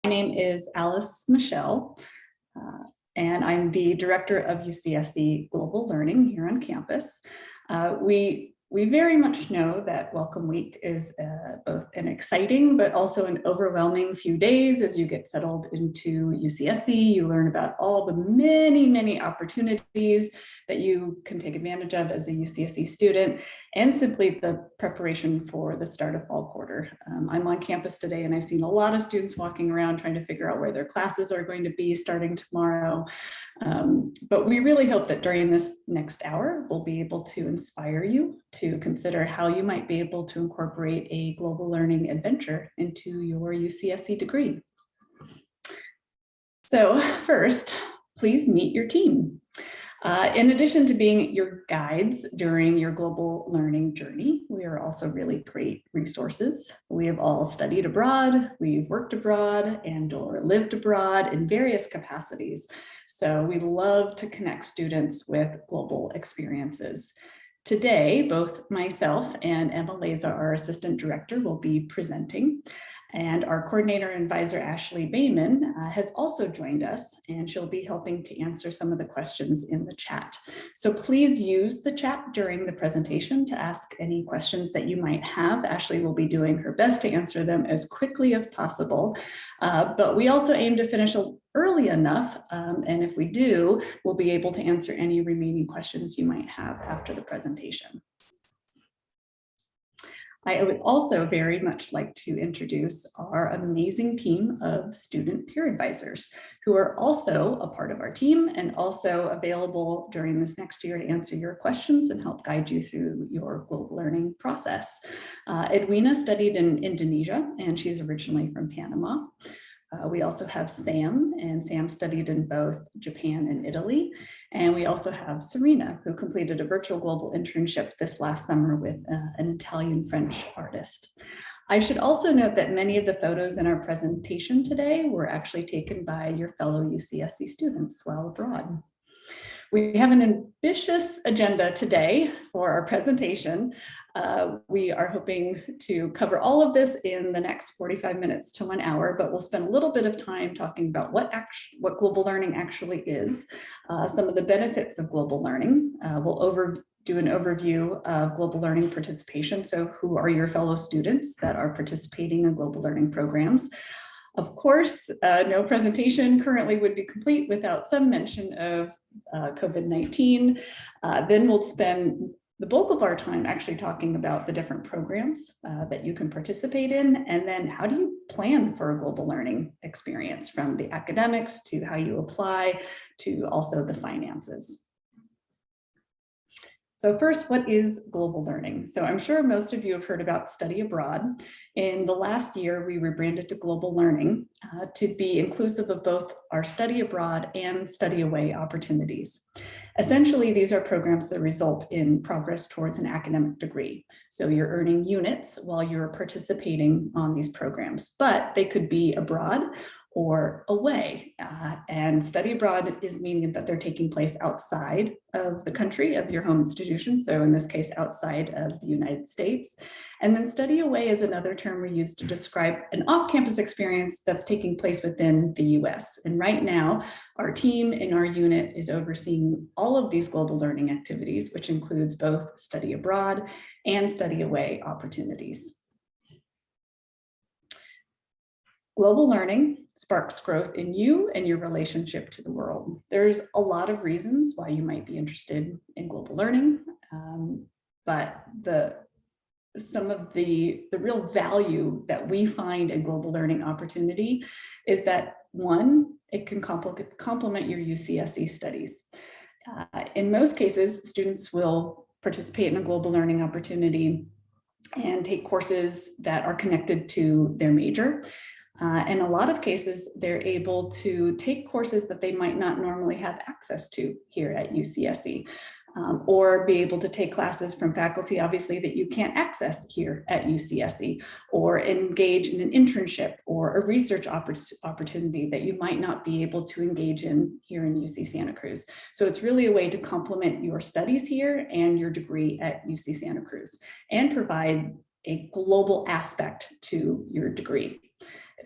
My name is Alice Michelle, and I'm the director of UCSC Global Learning here on campus. We very much know that Welcome Week is both an exciting but also an overwhelming few days as you get settled into UCSC. You learn about all the many opportunities that you can take advantage of as a UCSC student, and simply the preparation for the start of fall quarter. I'm on campus today and I've seen a lot of students walking around trying to figure out where their classes are going to be starting tomorrow. But we really hope that during this next hour, we'll be able to inspire you to consider how you might be able to incorporate a global learning adventure into your UCSC degree. So first, please meet your team. In addition to being your guides during your global learning journey, we are also really great resources. We have all studied abroad, we've worked abroad and/or lived abroad in various capacities. So we love to connect students with global experiences. Today, both myself and Emma Leza, our assistant director, will be presenting. And our coordinator and advisor, Ashley Bayman, has also joined us, and she'll be helping to answer some of the questions in the chat. So please use the chat during the presentation to ask any questions that you might have. Ashley will be doing her best to answer them as quickly as possible, but we also aim to finish early enough, and if we do, we'll be able to answer any remaining questions you might have after the presentation. I would also very much like to introduce our amazing team of student peer advisors who are also a part of our team and also available during this next year to answer your questions and help guide you through your global learning process. Edwina studied in Indonesia, and she's originally from Panama. We also have Sam, and Sam studied in both Japan and Italy. And we also have Serena, who completed a virtual global internship this last summer with an Italian-French artist. I should also note that many of the photos in our presentation today were actually taken by your fellow UCSC students while abroad. We have an ambitious agenda today for our presentation. We are hoping to cover all of this in the next 45 minutes to 1 hour, but we'll spend a little bit of time talking about what global learning actually is, some of the benefits of global learning. We'll do an overview of global learning participation. So who are your fellow students that are participating in global learning programs? Of course, no presentation currently would be complete without some mention of COVID-19. Then we'll spend the bulk of our time actually talking about the different programs that you can participate in, and then how do you plan for a global learning experience, from the academics to how you apply to also the finances. So first, what is global learning? So I'm sure most of you have heard about study abroad. In the last year, we rebranded to Global Learning to be inclusive of both our study abroad and study away opportunities. Essentially, these are programs that result in progress towards an academic degree. So you're earning units while you're participating on these programs, but they could be abroad or away. And study abroad is meaning that they're taking place outside of the country of your home institution. So in this case, outside of the United States. And then study away is another term we use to describe an off-campus experience that's taking place within the US. And right now, our team in our unit is overseeing all of these global learning activities, which includes both study abroad and study away opportunities. Global learning sparks growth in you and your relationship to the world. There's a lot of reasons why you might be interested in global learning, but some of the real value that we find in global learning opportunity is that, one, it can complement your UCSC studies. In most cases, students will participate in a global learning opportunity and take courses that are connected to their major. In a lot of cases, they're able to take courses that they might not normally have access to here at UCSC, or be able to take classes from faculty, obviously, that you can't access here at UCSC, or engage in an internship or a research opportunity that you might not be able to engage in here in UC Santa Cruz. So it's really a way to complement your studies here and your degree at UC Santa Cruz and provide a global aspect to your degree.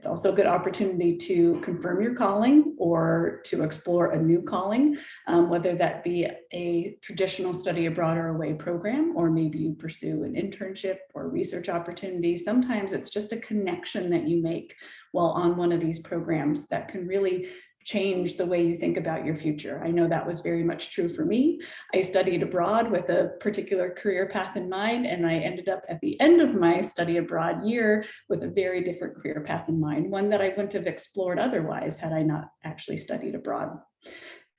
It's also a good opportunity to confirm your calling or to explore a new calling, whether that be a traditional study abroad or away program, or maybe you pursue an internship or research opportunity. Sometimes it's just a connection that you make while on one of these programs that can really change the way you think about your future. I know that was very much true for me. I studied abroad with a particular career path in mind, and I ended up at the end of my study abroad year with a very different career path in mind, one that I wouldn't have explored otherwise had I not actually studied abroad.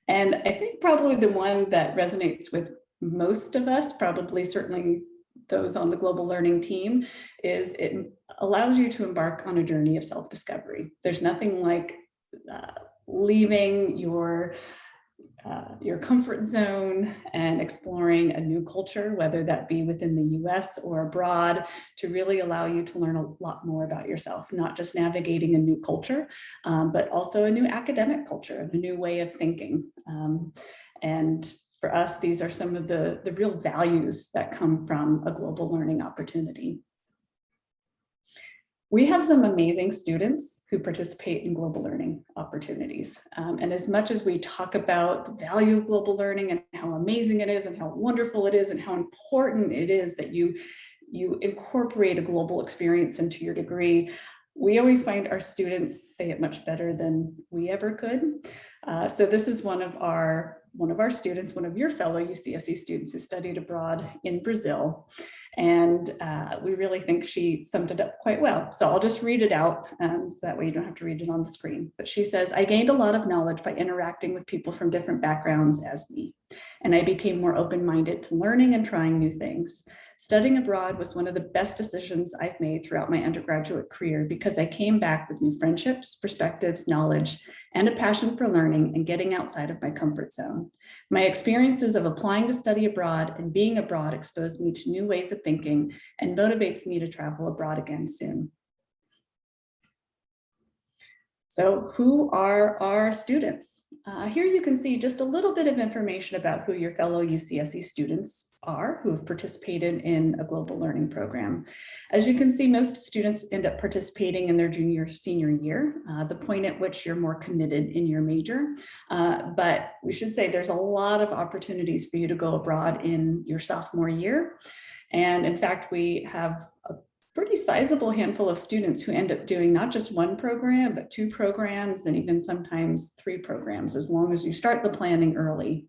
And I think probably the one that resonates with most of us, probably certainly those on the global learning team, is it allows you to embark on a journey of self-discovery. There's nothing like leaving your comfort zone and exploring a new culture, whether that be within the US or abroad, to really allow you to learn a lot more about yourself, not just navigating a new culture, but also a new academic culture, a new way of thinking. And for us, these are some of the real values that come from a global learning opportunity. We have some amazing students who participate in global learning opportunities. And as much as we talk about the value of global learning and how amazing it is and how wonderful it is and how important it is that you incorporate a global experience into your degree, we always find our students say it much better than we ever could. So this is one of our students, one of your fellow UCSC students who studied abroad in Brazil. And we really think she summed it up quite well. So I'll just read it out, so that way you don't have to read it on the screen. But she says, "I gained a lot of knowledge by interacting with people from different backgrounds as me, and I became more open-minded to learning and trying new things. Studying abroad was one of the best decisions I've made throughout my undergraduate career because I came back with new friendships, perspectives, knowledge, and a passion for learning and getting outside of my comfort zone. My experiences of applying to study abroad and being abroad exposed me to new ways of thinking and motivates me to travel abroad again soon." So who are our students? Here you can see just a little bit of information about who your fellow UCSC students are who have participated in a global learning program. As you can see, most students end up participating in their junior, senior year, the point at which you're more committed in your major. But we should say there's a lot of opportunities for you to go abroad in your sophomore year. And in fact, we have a pretty sizable handful of students who end up doing not just one program, but 2 programs and even sometimes 3 programs, as long as you start the planning early.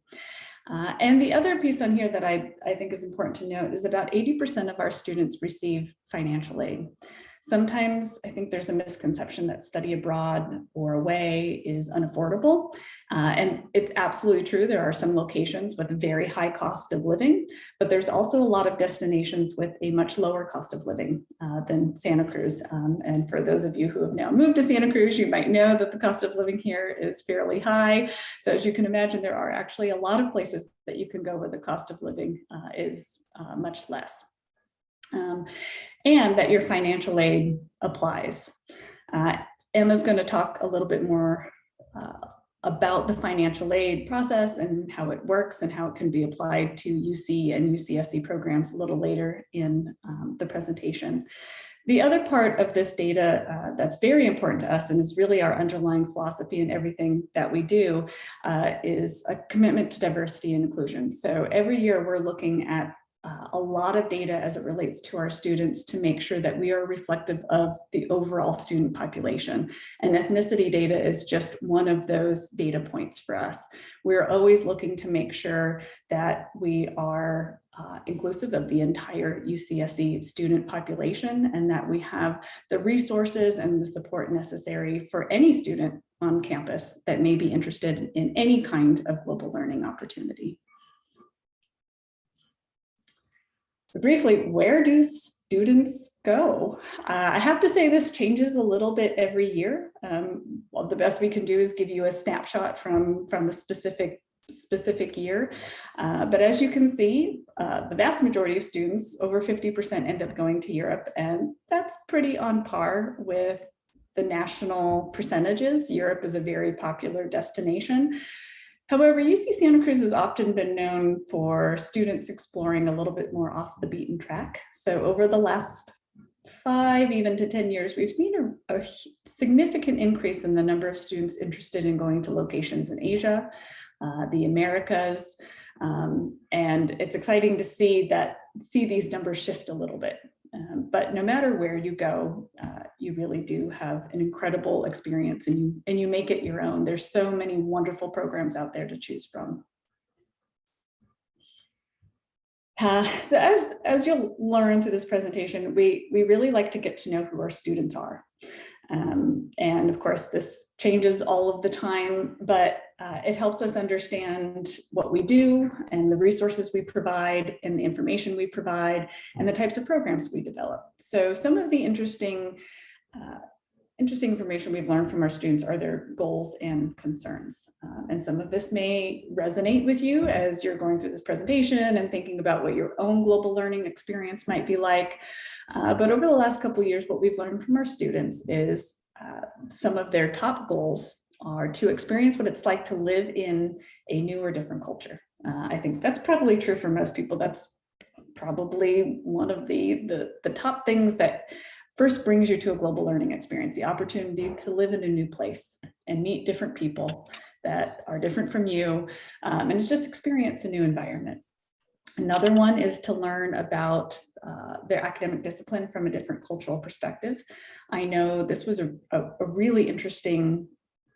And the other piece on here that I think is important to note is about 80% of our students receive financial aid. Sometimes I think there's a misconception that study abroad or away is unaffordable. And it's absolutely true. There are some locations with a very high cost of living, but there's also a lot of destinations with a much lower cost of living than Santa Cruz. And for those of you who have now moved to Santa Cruz, you might know that the cost of living here is fairly high. So as you can imagine, there are actually a lot of places that you can go where the cost of living is much less. And that your financial aid applies. Emma's going to talk a little bit more about the financial aid process and how it works and how it can be applied to UC and UCSC programs a little later in the presentation. The other part of this data that's very important to us and is really our underlying philosophy in everything that we do is a commitment to diversity and inclusion. So every year we're looking at a lot of data as it relates to our students to make sure that we are reflective of the overall student population. And ethnicity data is just one of those data points for us. We're always looking to make sure that we are inclusive of the entire UCSC student population and that we have the resources and the support necessary for any student on campus that may be interested in any kind of global learning opportunity. So briefly, where do students go? I have to say this changes a little bit every year. Well, the best we can do is give you a snapshot from a specific year. But as you can see, the vast majority of students, over 50%, end up going to Europe, and that's pretty on par with the national percentages. Europe is a very popular destination. However, UC Santa Cruz has often been known for students exploring a little bit more off the beaten track. So over the last 5 even to 10 years, we've seen a significant increase in the number of students interested in going to locations in Asia, the Americas, and it's exciting to see these numbers shift a little bit. But no matter where you go, you really do have an incredible experience, and you make it your own. There's so many wonderful programs out there to choose from. So as you'll learn through this presentation, we really like to get to know who our students are. And of course, this changes all of the time, but it helps us understand what we do and the resources we provide and the information we provide and the types of programs we develop. So some of the interesting information we've learned from our students are their goals and concerns. And some of this may resonate with you as you're going through this presentation and thinking about what your own global learning experience might be like. But over the last couple of years, what we've learned from our students is some of their top goals are to experience what it's like to live in a new or different culture. I think that's probably true for most people. That's probably one of the top things that first brings you to a global learning experience, the opportunity to live in a new place and meet different people that are different from you, and just experience a new environment. Another one is to learn about their academic discipline from a different cultural perspective. I know this was a really interesting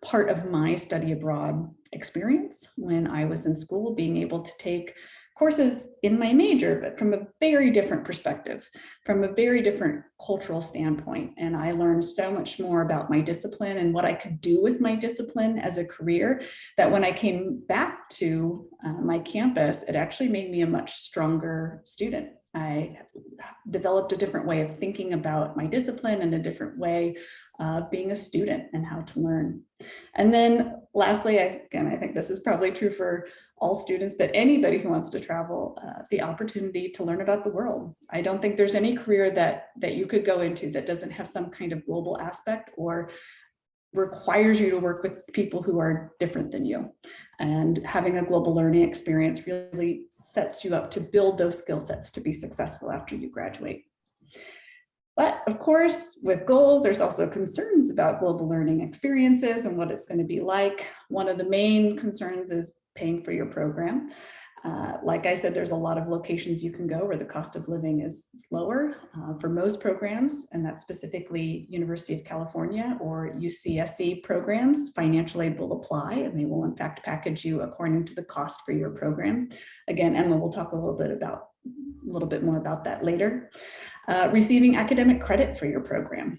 part of my study abroad experience when I was in school, being able to take courses in my major, but from a very different perspective, from a very different cultural standpoint. And I learned so much more about my discipline and what I could do with my discipline as a career, that when I came back to my campus, it actually made me a much stronger student. I developed a different way of thinking about my discipline and a different way of being a student and how to learn. And then lastly, I think this is probably true for all students, but anybody who wants to travel, the opportunity to learn about the world. I don't think there's any career that you could go into that doesn't have some kind of global aspect or requires you to work with people who are different than you. And having a global learning experience really sets you up to build those skill sets to be successful after you graduate. But of course, with goals, there's also concerns about global learning experiences and what it's going to be like. One of the main concerns is paying for your program. Like I said, there's a lot of locations you can go where the cost of living is lower for most programs, and that's specifically University of California or UCSC programs. Financial aid will apply, and they will in fact package you according to the cost for your program. Again, Emma will talk a little bit more about that later. Receiving academic credit for your program.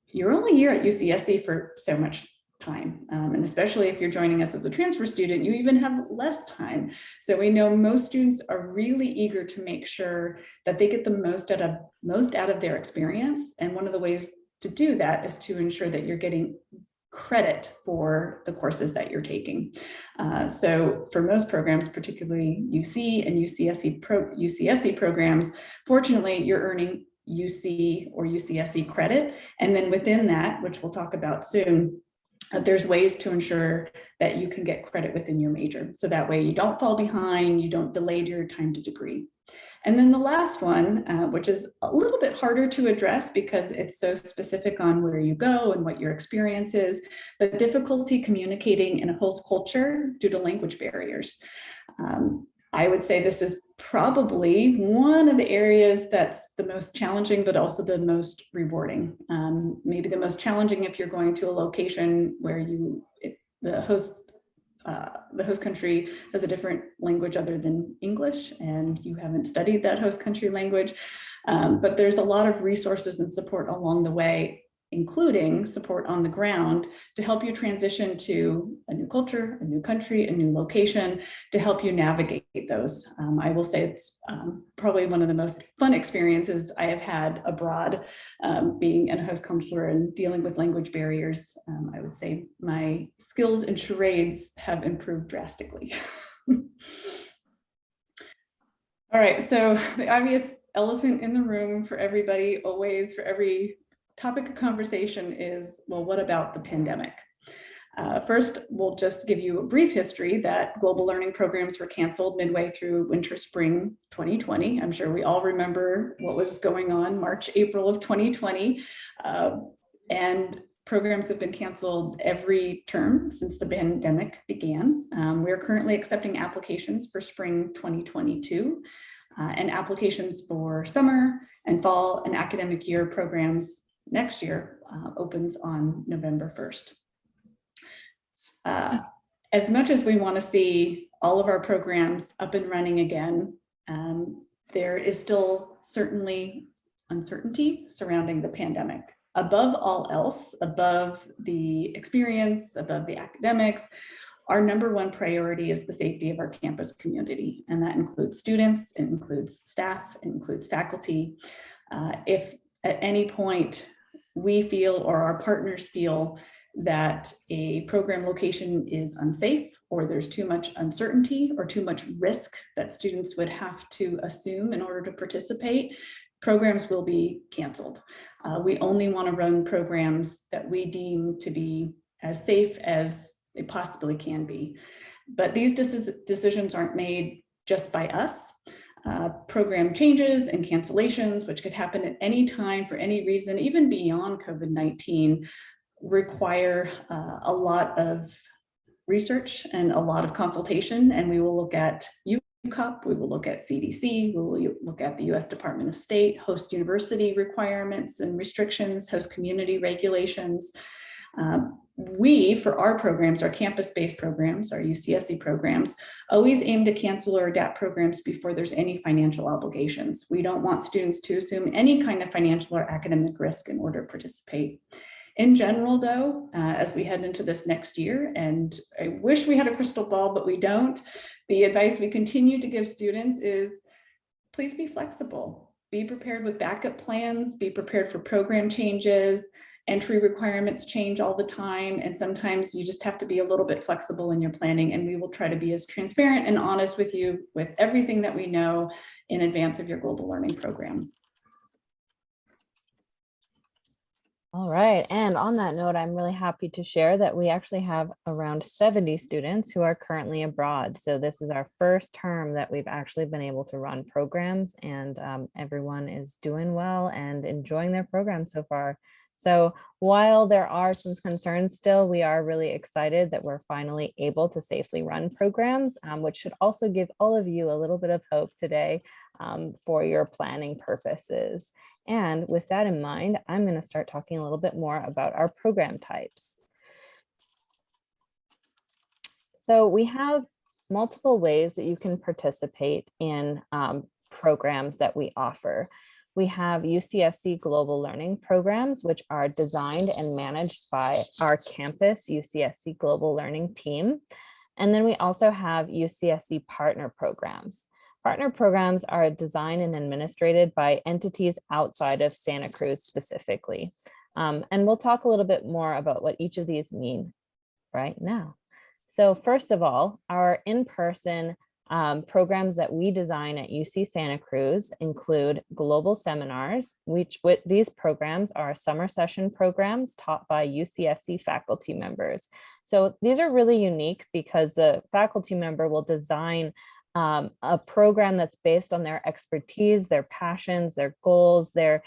You're only here at UCSC for so much time, and especially if you're joining us as a transfer student, you even have less time. So we know most students are really eager to make sure that they get the most out of their experience, and one of the ways to do that is to ensure that you're getting credit for the courses that you're taking. So for most programs, particularly UC and UCSC programs, fortunately, you're earning UC or UCSC credit, and then within that, which we'll talk about soon, there's ways to ensure that you can get credit within your major. So that way you don't fall behind, you don't delay your time to degree. And then the last one, which is a little bit harder to address because it's so specific on where you go and what your experience is, but difficulty communicating in a host culture due to language barriers. I would say this is probably one of the areas that's the most challenging, but also the most rewarding. Maybe the most challenging if you're going to a location where the host country has a different language other than English, and you haven't studied that host country language. But there's a lot of resources and support along the way, including support on the ground to help you transition to a new culture, a new country, a new location, to help you navigate those. I will say it's probably one of the most fun experiences I have had abroad, being in a host country and dealing with language barriers. I would say my skills in charades have improved drastically. All right, so the obvious elephant in the room for everybody, always, for every topic of conversation is, well, what about the pandemic? First, we'll just give you a brief history that global learning programs were canceled midway through winter, spring 2020. I'm sure we all remember what was going on March, April of 2020. And programs have been canceled every term since the pandemic began. We're currently accepting applications for spring 2022 and applications for summer and fall and academic year programs next year opens on November 1st. As much as we want to see all of our programs up and running again, there is still certainly uncertainty surrounding the pandemic. Above all else, above the experience, above the academics, our number one priority is the safety of our campus community. And that includes students, it includes staff, it includes faculty. If at any point we feel or our partners feel that a program location is unsafe, or there's too much uncertainty or too much risk that students would have to assume in order to participate, programs will be canceled. We only want to run programs that we deem to be as safe as they possibly can be. But these decisions aren't made just by us. Program changes and cancellations, which could happen at any time for any reason, even beyond COVID-19, require a lot of research and a lot of consultation, and we will look at UCOP, we will look at CDC, we will look at the US Department of State, host university requirements and restrictions, host community regulations. We, for our programs, our campus-based programs, our UCSC programs, always aim to cancel or adapt programs before there's any financial obligations. We don't want students to assume any kind of financial or academic risk in order to participate. In general, though, as we head into this next year, and I wish we had a crystal ball, but we don't, the advice we continue to give students is please be flexible. Be prepared with backup plans, be prepared for program changes. Entry requirements change all the time, and sometimes you just have to be a little bit flexible in your planning, and we will try to be as transparent and honest with you with everything that we know in advance of your global learning program. All right, and on that note, I'm really happy to share that we actually have around 70 students who are currently abroad. So this is our first term that we've actually been able to run programs, and everyone is doing well and enjoying their program so far. So while there are some concerns still, we are really excited that we're finally able to safely run programs, which should also give all of you a little bit of hope today for your planning purposes. And with that in mind, I'm going to start talking a little bit more about our program types. So we have multiple ways that you can participate in programs that we offer. We have UCSC Global Learning programs, which are designed and managed by our campus UCSC Global Learning team. And then we also have UCSC partner programs. Partner programs are designed and administrated by entities outside of Santa Cruz specifically. And we'll talk a little bit more about what each of these mean right now. So first of all, our in-person programs that we design at UC Santa Cruz include global seminars, which these programs are summer session programs taught by UCSC faculty members. So these are really unique because the faculty member will design a program that's based on their expertise, their passions, their goals, their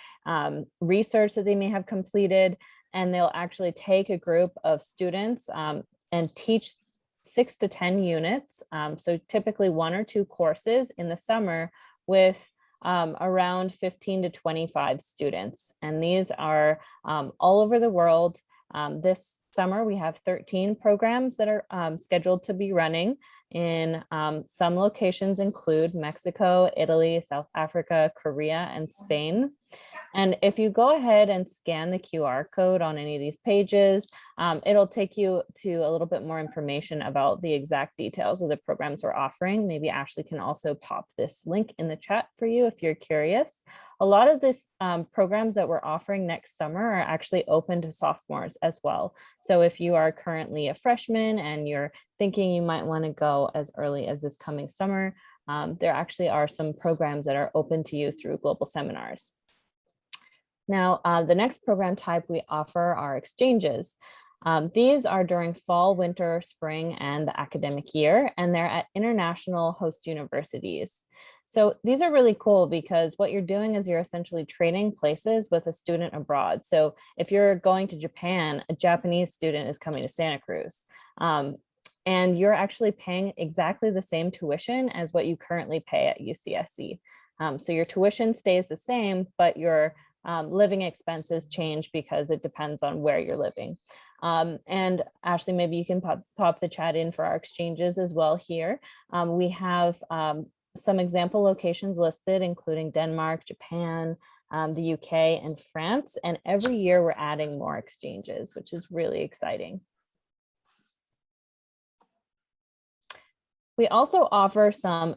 research that they may have completed, and they'll actually take a group of students and teach 6 to 10 units. So typically 1 or 2 courses in the summer with around 15 to 25 students. And these are all over the world. This summer, we have 13 programs that are scheduled to be running in some locations include Mexico, Italy, South Africa, Korea, and Spain. And if you go ahead and scan the QR code on any of these pages, it'll take you to a little bit more information about the exact details of the programs we're offering. Maybe Ashley can also pop this link in the chat for you if you're curious. A lot of these programs that we're offering next summer are actually open to sophomores as well. So if you are currently a freshman and you're thinking you might want to go as early as this coming summer, there actually are some programs that are open to you through global seminars. Now, the next program type we offer are exchanges. These are during fall, winter, spring, and the academic year, and they're at international host universities. So these are really cool because what you're doing is you're essentially trading places with a student abroad. So if you're going to Japan, a Japanese student is coming to Santa Cruz. And you're actually paying exactly the same tuition as what you currently pay at UCSC. So your tuition stays the same, but your living expenses change because it depends on where you're living. And Ashley, maybe you can pop the chat in for our exchanges as well here. We have some example locations listed, including Denmark, Japan, the UK, and France. And every year we're adding more exchanges, which is really exciting. We also offer some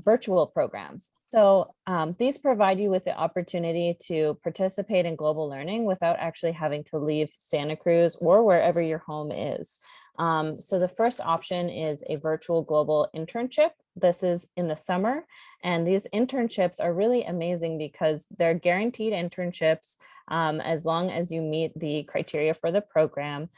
virtual programs. So these provide you with the opportunity to participate in global learning without actually having to leave Santa Cruz or wherever your home is. So the first option is a virtual global internship. This is in the summer, and these internships are really amazing because they're guaranteed internships as long as you meet the criteria for the program.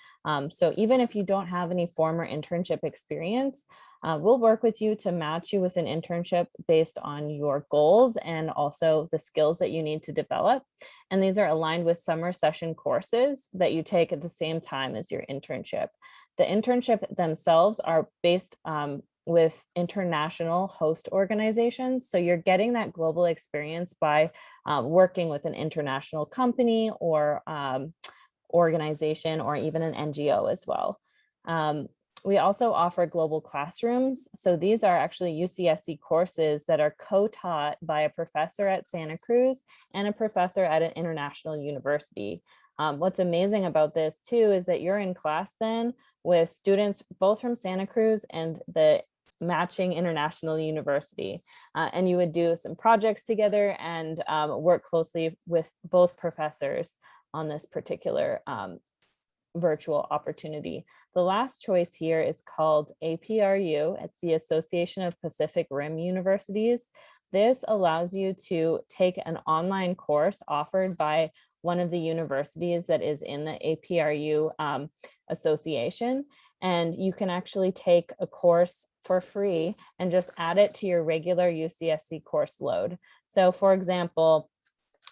So even if you don't have any former internship experience, we'll work with you to match you with an internship based on your goals and also the skills that you need to develop. And these are aligned with summer session courses that you take at the same time as your internship. The internship themselves are based with international host organizations. So you're getting that global experience by working with an international company or organization or even an NGO as well. We also offer global classrooms. So these are actually UCSC courses that are co-taught by a professor at Santa Cruz and a professor at an international university. What's amazing about this too is that you're in class then with students both from Santa Cruz and the matching international university. And you would do some projects together and work closely with both professors on this particular virtual opportunity. The last choice here is called APRU. It's the Association of Pacific Rim Universities. This allows you to take an online course offered by one of the universities that is in the APRU association. And you can actually take a course for free and just add it to your regular UCSC course load. So for example,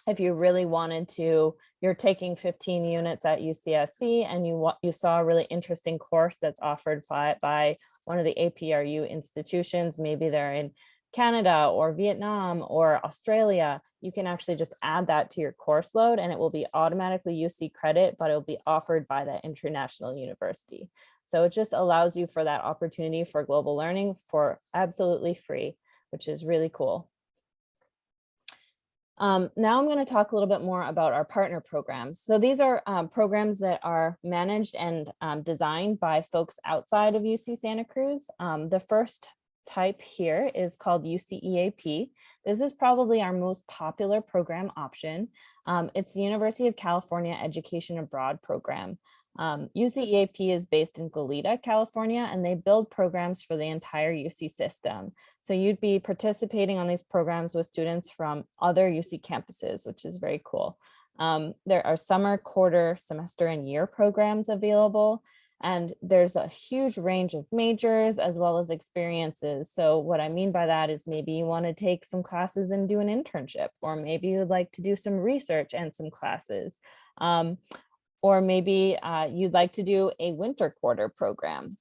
if you really wanted to, you're taking 15 units at UCSC and you saw a really interesting course that's offered by one of the APRU institutions, maybe they're in Canada or Vietnam or Australia, you can actually just add that to your course load and it will be automatically UC credit, but it'll be offered by that international university. So it just allows you for that opportunity for global learning for absolutely free, which is really cool. Now I'm going to talk a little bit more about our partner programs. So these are programs that are managed and designed by folks outside of UC Santa Cruz. The first type here is called UCEAP. This is probably our most popular program option. It's the University of California Education Abroad program. UCEAP is based in Goleta, California, and they build programs for the entire UC system. So you'd be participating on these programs with students from other UC campuses, which is very cool. There are summer, quarter, semester, and year programs available. And there's a huge range of majors as well as experiences. So what I mean by that is maybe you want to take some classes and do an internship, or maybe you'd like to do some research and some classes. Or maybe you'd like to do a winter quarter program.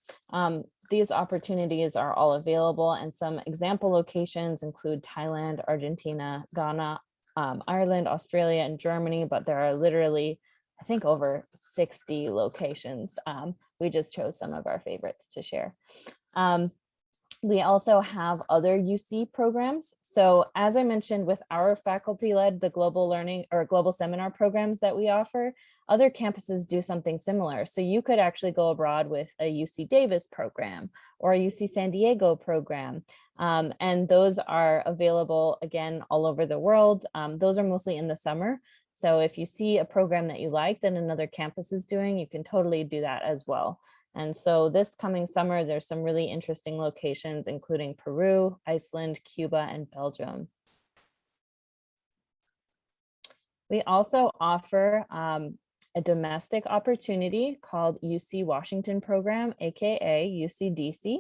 These opportunities are all available, and some example locations include Thailand, Argentina, Ghana, Ireland, Australia, and Germany, but there are literally, I think, over 60 locations. We just chose some of our favorites to share. We also have other UC programs. So as I mentioned, with our faculty-led, the global learning or global seminar programs that we offer, other campuses do something similar. So you could actually go abroad with a UC Davis program or a UC San Diego program. And those are available, again, all over the world. Those are mostly in the summer. So if you see a program that you like that another campus is doing, you can totally do that as well. And so this coming summer, there's some really interesting locations, including Peru, Iceland, Cuba, and Belgium. We also offer a domestic opportunity called UC Washington Program, aka UCDC.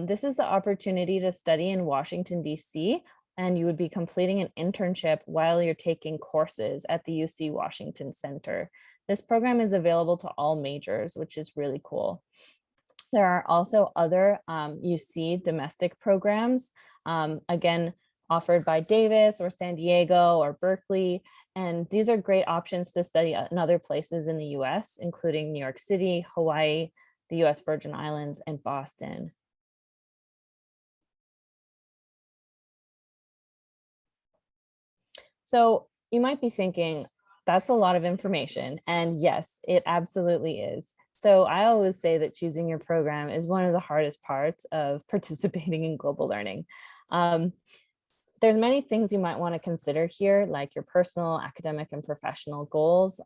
This is the opportunity to study in Washington, DC, and you would be completing an internship while you're taking courses at the UC Washington Center. This program is available to all majors, which is really cool. There are also other UC domestic programs, again, offered by Davis or San Diego or Berkeley. And these are great options to study in other places in the US, including New York City, Hawaii, the US Virgin Islands, and Boston. So you might be thinking, that's a lot of information. And yes, it absolutely is. So I always say that choosing your program is one of the hardest parts of participating in global learning. There's many things you might want to consider here, like your personal, academic, and professional goals.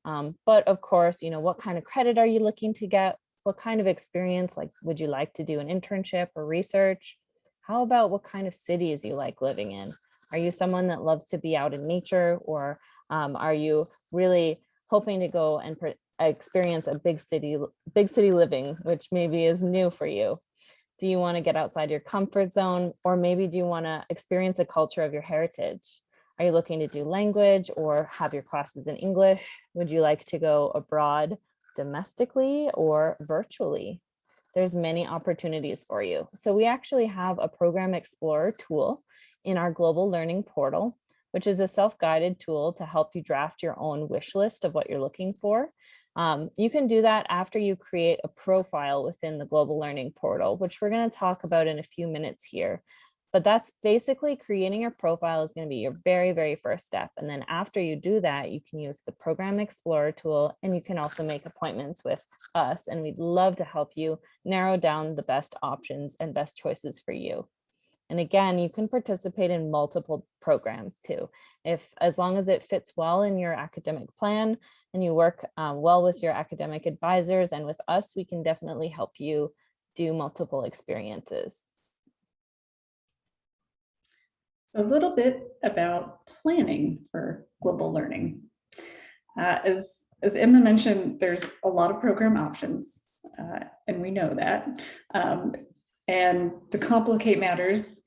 But of course, what kind of credit are you looking to get? What kind of experience, like, would you like to do an internship or research? How about what kind of cities you like living in? Are you someone that loves to be out in nature, or are you really hoping to go and experience a big city living, which maybe is new for you? Do you want to get outside your comfort zone, or maybe do you want to experience a culture of your heritage? Are you looking to do language or have your classes in English? Would you like to go abroad domestically or virtually? There's many opportunities for you. So we actually have a Program Explorer tool in our Global Learning portal, which is a self-guided tool to help you draft your own wish list of what you're looking for. You can do that after you create a profile within the Global Learning portal, which we're going to talk about in a few minutes here. But that's basically creating your profile is going to be your very, very first step. And then after you do that, you can use the Program Explorer tool, and you can also make appointments with us. And we'd love to help you narrow down the best options and best choices for you. And again, you can participate in multiple programs too, as long as it fits well in your academic plan and you work well with your academic advisors and with us, we can definitely help you do multiple experiences. A little bit about planning for global learning. As Emma mentioned, there's a lot of program options, and we know that. And to complicate matters,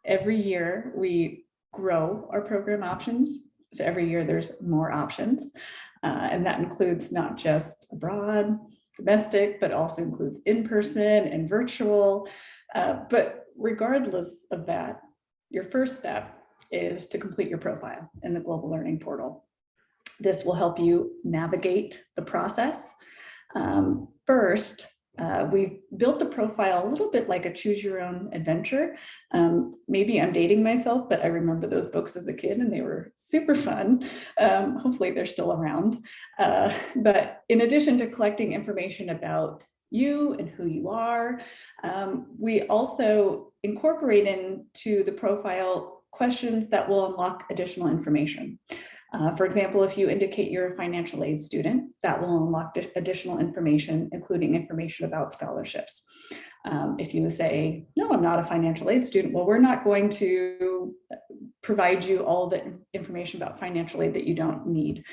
every year we grow our program options. So every year there's more options. And that includes not just abroad, domestic, but also includes in-person and virtual. But regardless of that, your first step is to complete your profile in the Global Learning portal. This will help you navigate the process. First, we've built the profile a little bit like a choose your own adventure. Maybe I'm dating myself, but I remember those books as a kid and they were super fun. Hopefully they're still around. But in addition to collecting information about you and who you are, we also incorporate into the profile questions that will unlock additional information. For example, if you indicate you're a financial aid student, that will unlock additional information, including information about scholarships. If you say, no, I'm not a financial aid student, well, we're not going to provide you all the information about financial aid that you don't need.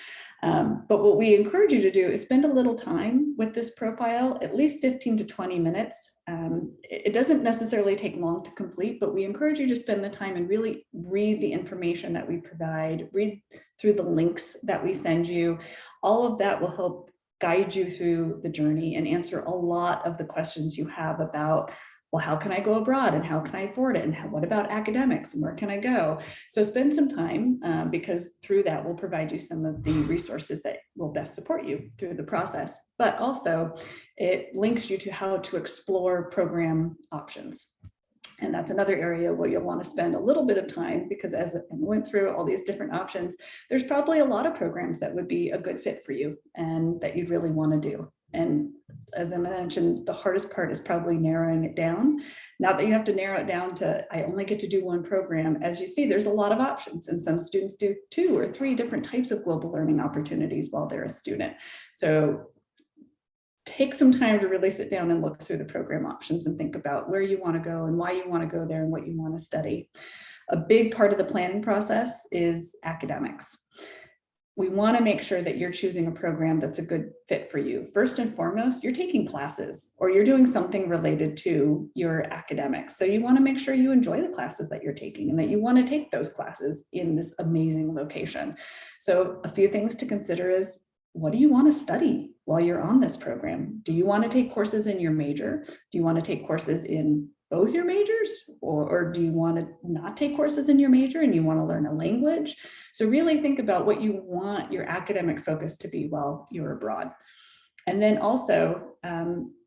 But what we encourage you to do is spend a little time with this profile, at least 15 to 20 minutes. It doesn't necessarily take long to complete, but we encourage you to spend the time and really read the information that we provide, read through the links that we send you. All of that will help guide you through the journey and answer a lot of the questions you have about, well, how can I go abroad and how can I afford it? And what about academics and where can I go? So spend some time because through that we'll provide you some of the resources that will best support you through the process. But also it links you to how to explore program options. And that's another area where you'll want to spend a little bit of time because as I went through all these different options, there's probably a lot of programs that would be a good fit for you and that you'd really want to do. And as I mentioned, the hardest part is probably narrowing it down. Not that you have to narrow it down to, I only get to do one program. As you see, there's a lot of options and some students do 2 or 3 different types of global learning opportunities while they're a student. So take some time to really sit down and look through the program options and think about where you want to go and why you want to go there and what you want to study. A big part of the planning process is academics. we want to make sure that you're choosing a program that's a good fit for you. First and foremost, you're taking classes or you're doing something related to your academics. So you want to make sure you enjoy the classes that you're taking and that you want to take those classes in this amazing location. So a few things to consider is, what do you want to study while you're on this program? Do you want to take courses in your major? Do you want to take courses in both your majors, or do you want to not take courses in your major and you want to learn a language? So really think about what you want your academic focus to be while you're abroad. And then also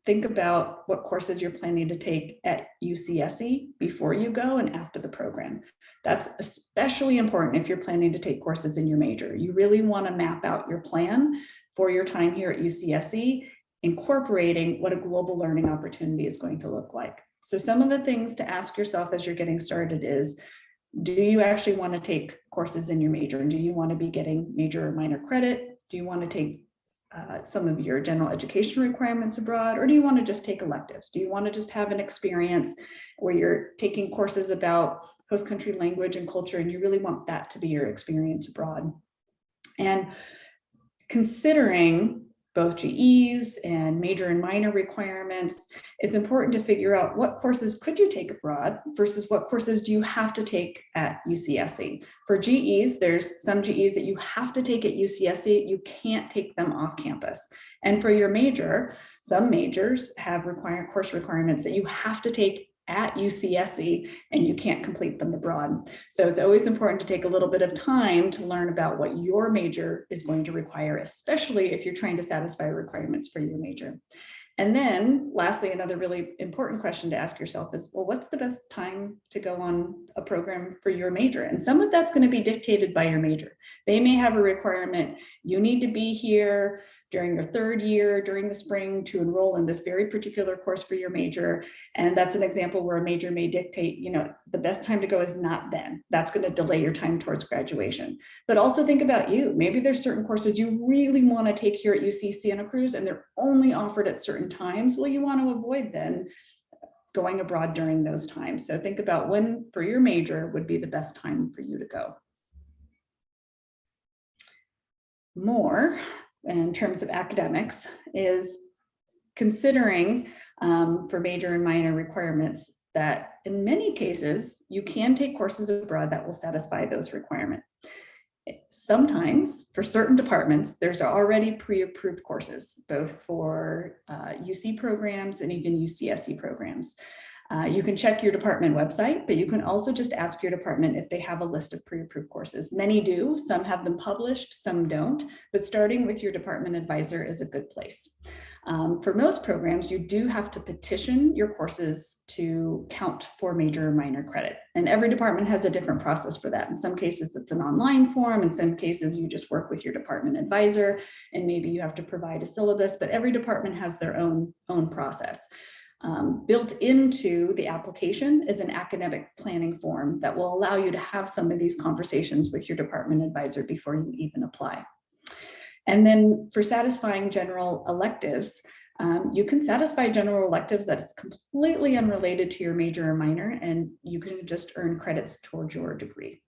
think about what courses you're planning to take at UCSC before you go and after the program. That's especially important if you're planning to take courses in your major. You really want to map out your plan for your time here at UCSC, incorporating what a global learning opportunity is going to look like. So some of the things to ask yourself as you're getting started is, do you actually want to take courses in your major? And do you want to be getting major or minor credit? Do you want to take some of your general education requirements abroad? Or do you want to just take electives? Do you want to just have an experience where you're taking courses about host country language and culture, and you really want that to be your experience abroad? And considering both GEs and major and minor requirements, it's important to figure out what courses could you take abroad versus what courses do you have to take at UCSC. For GEs, there's some GEs that you have to take at UCSC, you can't take them off campus. And for your major, some majors have course requirements that you have to take at UCSC and you can't complete them abroad. So it's always important to take a little bit of time to learn about what your major is going to require, especially if you're trying to satisfy requirements for your major. And then lastly, another really important question to ask yourself is, well, what's the best time to go on a program for your major? And some of that's going to be dictated by your major. They may have a requirement, you need to be here during your third year, during the spring, to enroll in this very particular course for your major. And that's an example where a major may dictate, the best time to go is not then. That's going to delay your time towards graduation. But also think about you. Maybe there's certain courses you really want to take here at UC Santa Cruz and they're only offered at certain times. Well, you want to avoid then going abroad during those times. So think about when for your major would be the best time for you to go. More in terms of academics is considering for major and minor requirements that in many cases you can take courses abroad that will satisfy those requirements. Sometimes for certain departments, there's already pre-approved courses, both for UC programs and even UCSC programs. You can check your department website, but you can also just ask your department if they have a list of pre-approved courses. Many do, some have them published, some don't, but starting with your department advisor is a good place. For most programs, you do have to petition your courses to count for major or minor credit. And every department has a different process for that. In some cases, it's an online form. In some cases, you just work with your department advisor, and maybe you have to provide a syllabus, but every department has their own process. Built into the application is an academic planning form that will allow you to have some of these conversations with your department advisor before you even apply. And then for satisfying general electives, you can satisfy general electives that is completely unrelated to your major or minor, and you can just earn credits towards your degree.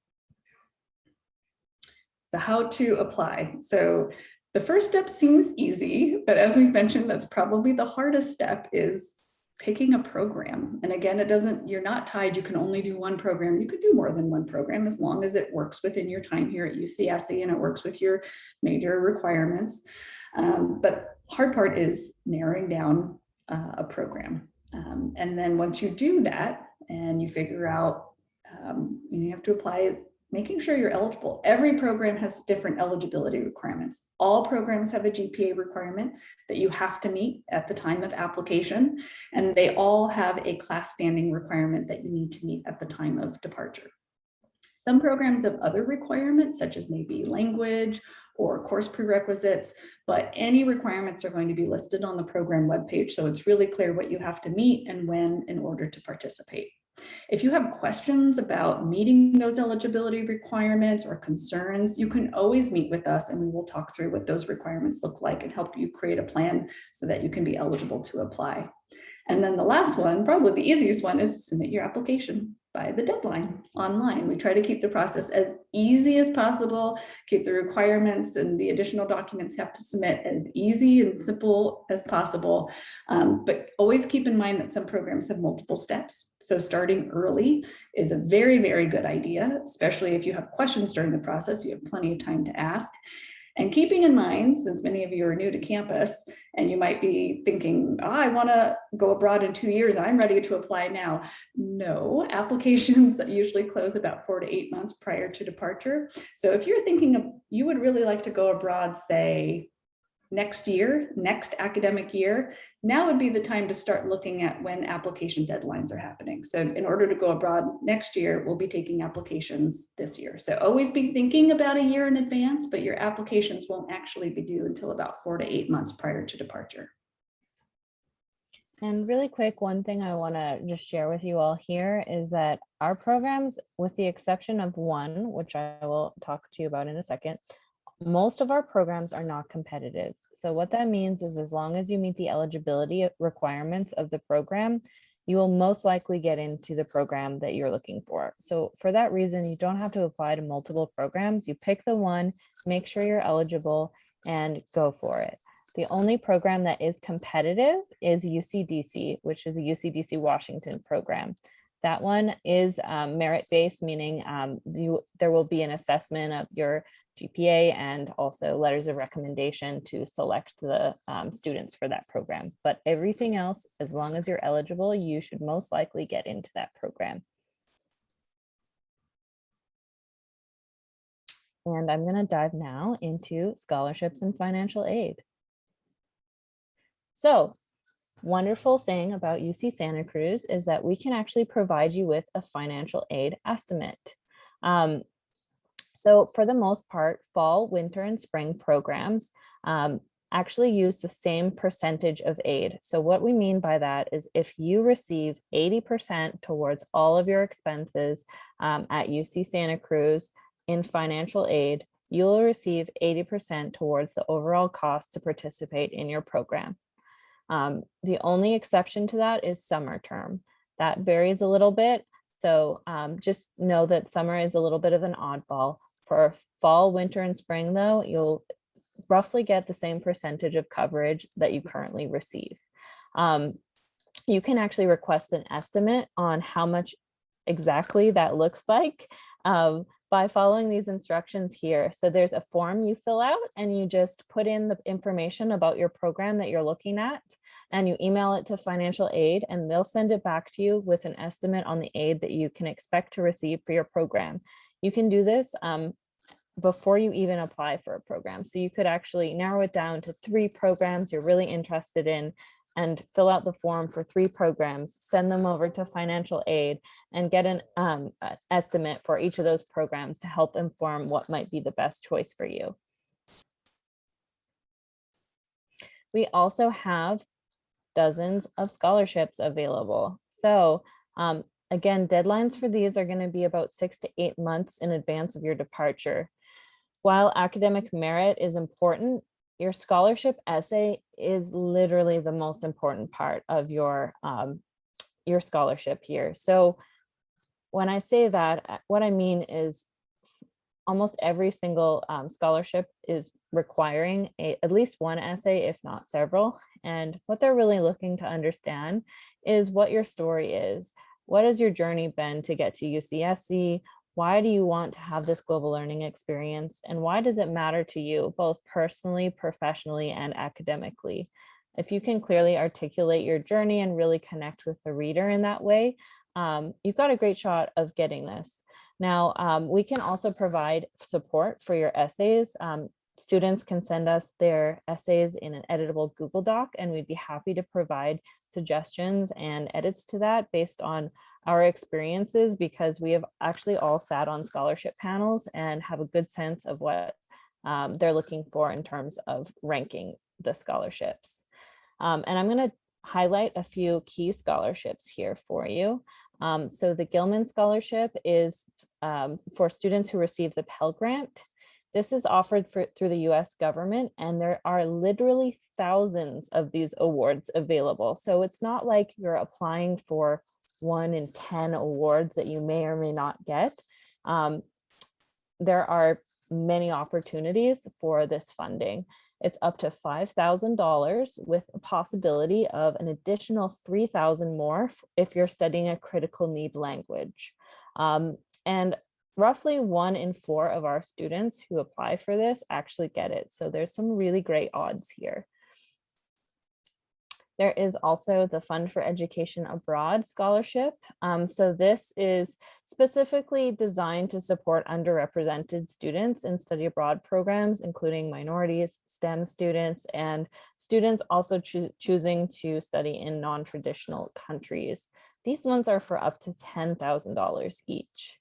So how to apply? So the first step seems easy, but as we've mentioned, that's probably the hardest step, is picking a program. And again, you're not tied, you can only do one program. You could do more than one program as long as it works within your time here at UCSC and it works with your major requirements. But hard part is narrowing down a program. And then once you do that and you figure out, you have to apply, is making sure you're eligible. Every program has different eligibility requirements. All programs have a GPA requirement that you have to meet at the time of application, and they all have a class standing requirement that you need to meet at the time of departure. Some programs have other requirements, such as maybe language or course prerequisites, but any requirements are going to be listed on the program webpage, so it's really clear what you have to meet and when in order to participate. If you have questions about meeting those eligibility requirements or concerns, you can always meet with us and we will talk through what those requirements look like and help you create a plan so that you can be eligible to apply. And then the last one, probably the easiest one, is submit your application. by the deadline online. We try to keep the process as easy as possible, keep the requirements and the additional documents you have to submit as easy and simple as possible. But always keep in mind that some programs have multiple steps. So starting early is a very, very good idea, especially if you have questions during the process, you have plenty of time to ask. And keeping in mind, since many of you are new to campus and you might be thinking, oh, I want to go abroad in 2 years, I'm ready to apply now. No, applications usually close about 4 to 8 months prior to departure. So if you're thinking of, you would really like to go abroad, say, next year, next academic year, now would be the time to start looking at when application deadlines are happening. So in order to go abroad next year, we'll be taking applications this year. So always be thinking about a year in advance, but your applications won't actually be due until about 4 to 8 months prior to departure. And really quick, one thing I want to just share with you all here is that our programs, with the exception of one, which I will talk to you about in a second, most of our programs are not competitive. So what that means is as long as you meet the eligibility requirements of the program, you will most likely get into the program that you're looking for. So for that reason, you don't have to apply to multiple programs. You pick the one, make sure you're eligible, and go for it. The only program that is competitive is UCDC, which is a UCDC Washington program. That one is merit-based, meaning there will be an assessment of your GPA and also letters of recommendation to select the students for that program. But everything else, as long as you're eligible, you should most likely get into that program. And I'm going to dive now into scholarships and financial aid. So, wonderful thing about UC Santa Cruz is that we can actually provide you with a financial aid estimate. So for the most part, fall, winter, and spring programs actually use the same percentage of aid. So what we mean by that is if you receive 80% towards all of your expenses at UC Santa Cruz in financial aid, you'll receive 80% towards the overall cost to participate in your program. The only exception to that is summer term. That varies a little bit. So just know that summer is a little bit of an oddball. For fall, winter, and spring, though, you'll roughly get the same percentage of coverage that you currently receive. You can actually request an estimate on how much exactly that looks like by following these instructions here. So there's a form you fill out and you just put in the information about your program that you're looking at and you email it to financial aid and they'll send it back to you with an estimate on the aid that you can expect to receive for your program. You can do this before you even apply for a program. So you could actually narrow it down to 3 programs you're really interested in and fill out the form for 3 programs, send them over to financial aid and get an estimate for each of those programs to help inform what might be the best choice for you. We also have dozens of scholarships available. So again, deadlines for these are going to be about 6 to 8 months in advance of your departure. While academic merit is important, your scholarship essay is literally the most important part of your scholarship here. So when I say that, what I mean is almost every single scholarship is requiring at least one essay, if not several. And what they're really looking to understand is what your story is. What has your journey been to get to UCSC? Why do you want to have this global learning experience? And why does it matter to you, both personally, professionally, and academically? If you can clearly articulate your journey and really connect with the reader in that way, you've got a great shot of getting this. Now, we can also provide support for your essays. Students can send us their essays in an editable Google Doc, and we'd be happy to provide suggestions and edits to that based on our experiences, because we have actually all sat on scholarship panels and have a good sense of what they're looking for in terms of ranking the scholarships. And I'm going to highlight a few key scholarships here for you. So the Gilman Scholarship is for students who receive the Pell Grant. This is offered through the US government, and there are literally thousands of these awards available. So it's not like you're applying for 1 in 10 awards that you may or may not get. There are many opportunities for this funding. It's up to $5,000 with a possibility of an additional $3,000 more if you're studying a critical need language. And roughly 1 in 4 of our students who apply for this actually get it. So there's some really great odds here. There is also the Fund for Education Abroad scholarship. So this is specifically designed to support underrepresented students in study abroad programs, including minorities, STEM students, and students also choosing to study in non-traditional countries. These ones are for up to $10,000 each.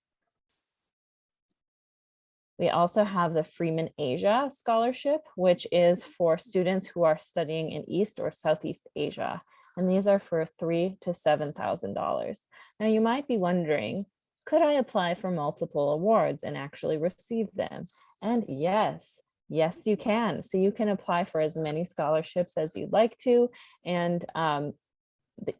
We also have the Freeman Asia Scholarship, which is for students who are studying in East or Southeast Asia. And these are for $3,000 to $7,000. Now you might be wondering, could I apply for multiple awards and actually receive them? And yes, you can. So you can apply for as many scholarships as you'd like to. And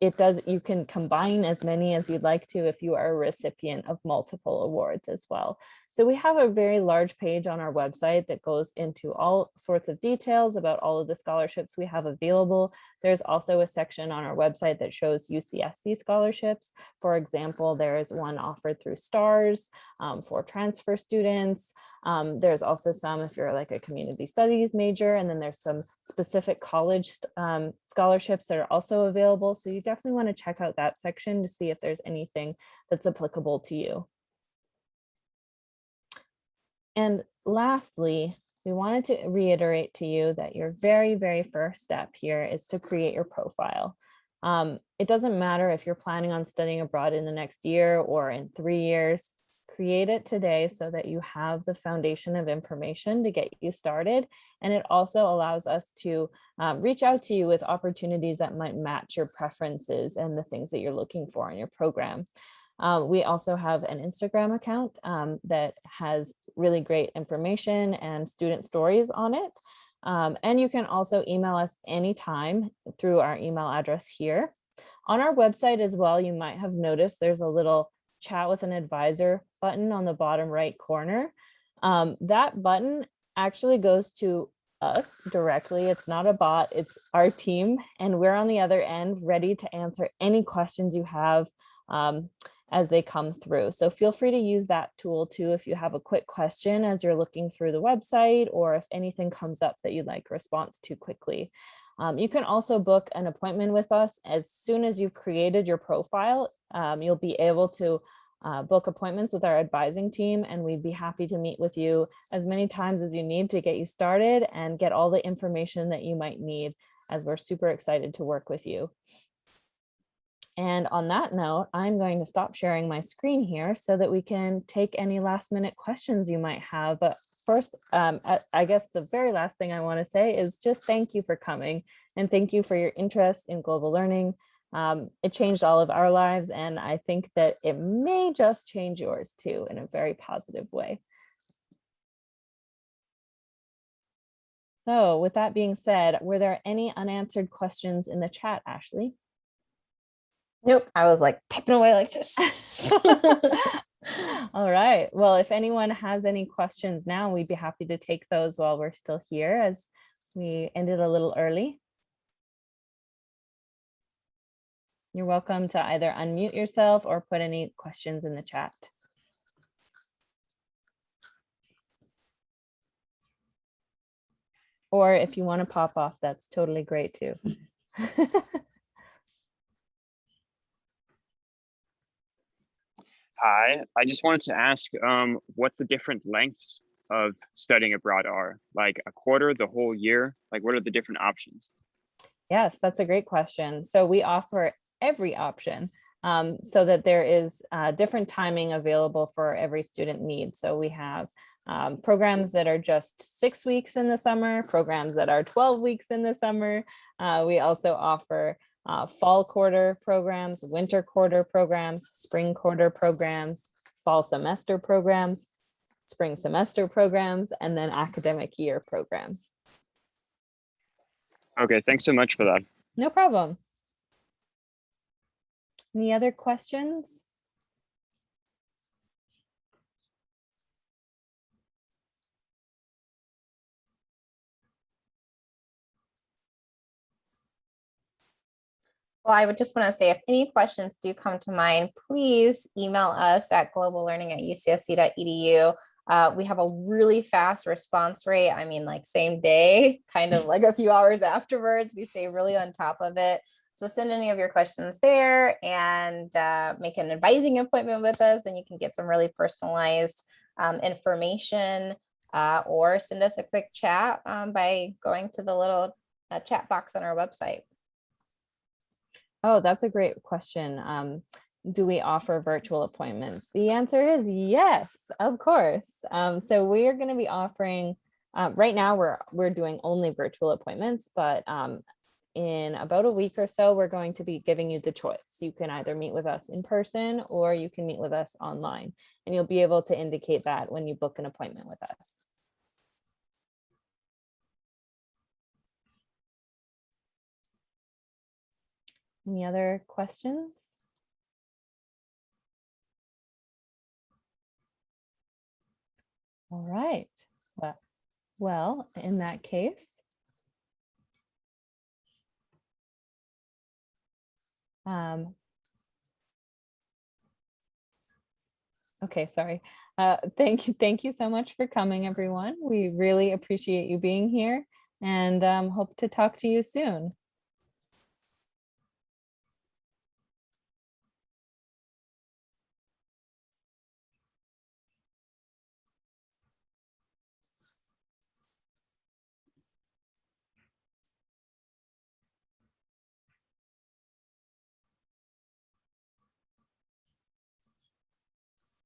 you can combine as many as you'd like to if you are a recipient of multiple awards as well. So we have a very large page on our website that goes into all sorts of details about all of the scholarships we have available. There's also a section on our website that shows UCSC scholarships. For example, there is one offered through STARS for transfer students. There's also some if you're like a community studies major, and then there's some specific college scholarships that are also available. So you definitely want to check out that section to see if there's anything that's applicable to you. And lastly, we wanted to reiterate to you that your very, very first step here is to create your profile. It doesn't matter if you're planning on studying abroad in the next year or in 3 years. Create it today so that you have the foundation of information to get you started. And it also allows us to reach out to you with opportunities that might match your preferences and the things that you're looking for in your program. We also have an Instagram account that has really great information and student stories on it. And you can also email us anytime through our email address here. On our website as well, you might have noticed there's a little chat with an advisor button on the bottom right corner. That button actually goes to us directly. It's not a bot, it's our team, and we're on the other end ready to answer any questions you have as they come through. So feel free to use that tool too if you have a quick question as you're looking through the website, or if anything comes up that you'd like a response to quickly. You can also book an appointment with us as soon as you've created your profile. You'll be able to book appointments with our advising team, and we'd be happy to meet with you as many times as you need to get you started and get all the information that you might need, as we're super excited to work with you. And on that note, I'm going to stop sharing my screen here so that we can take any last minute questions you might have. But first, I guess the very last thing I want to say is just thank you for coming, and thank you for your interest in global learning. It changed all of our lives, and I think that it may just change yours too in a very positive way. So with that being said, were there any unanswered questions in the chat, Ashley? Nope, I was like typing away like this. All right. Well, if anyone has any questions now, we'd be happy to take those while we're still here, as we ended a little early. You're welcome to either unmute yourself or put any questions in the chat. Or if you want to pop off, that's totally great too. Hi, I just wanted to ask what the different lengths of studying abroad are, like a quarter, the whole year, like what are the different options? Yes, that's a great question. So we offer every option so that there is different timing available for every student need. So we have programs that are just 6 weeks in the summer, programs that are 12 weeks in the summer. We also offer fall quarter programs, winter quarter programs, spring quarter programs, fall semester programs, spring semester programs, and then academic year programs. Okay, thanks so much for that. No problem. Any other questions? Well, I would just want to say, if any questions do come to mind, please email us at globallearning@ucsc.edu. We have a really fast response rate. I mean, like same day, kind of like a few hours afterwards. We stay really on top of it. So send any of your questions there and make an advising appointment with us. Then you can get some really personalized information, or send us a quick chat by going to the little chat box on our website. Oh, that's a great question. Do we offer virtual appointments? The answer is yes, of course. So we are going to be offering, right now we're doing only virtual appointments, but in about a week or so, we're going to be giving you the choice. You can either meet with us in person or you can meet with us online, and you'll be able to indicate that when you book an appointment with us. Any other questions? All right. Well, in that case, okay, sorry. Thank you so much for coming, everyone. We really appreciate you being here, and hope to talk to you soon.